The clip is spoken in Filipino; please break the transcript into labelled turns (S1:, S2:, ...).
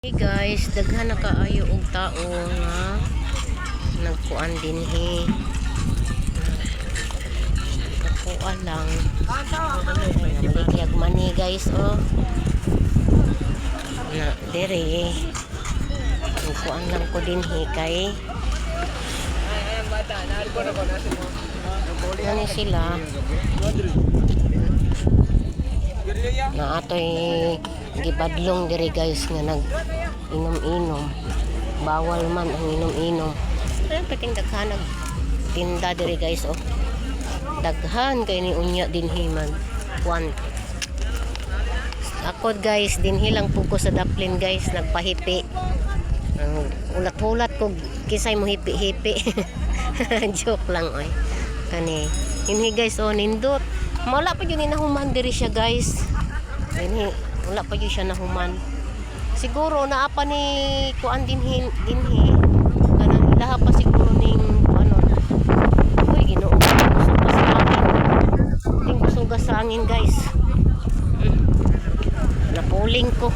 S1: Hey guys, daghan na kaayo og tao nga nagkuan dinhi. Nagkuan lang. Maliglag man ni guys oh. Na dire. Nagkuan lang ko dinhi kay ano sila na atoy gibadlong diri guys nga nag inom-inom, bawal man ang inom-inom. Ayun pating daghan nag tinda diri guys oh, daghan kay ni unya dinhi man one. Ako guys dinhi lang po ko sa Daplin guys nagpahipi, ulat-ulat ko kisay mo hipi-hipi. Joke lang oy kani dinhi guys oh, nindot wala pa yun nahuman diri siya guys. Dinhi wala pa yun siya nahuman. Siguro naapa ni kuan dinhi kanang ilaha pa siguro ning ano. Uy Ginoo, kusog sa angin guys. Napuling ko.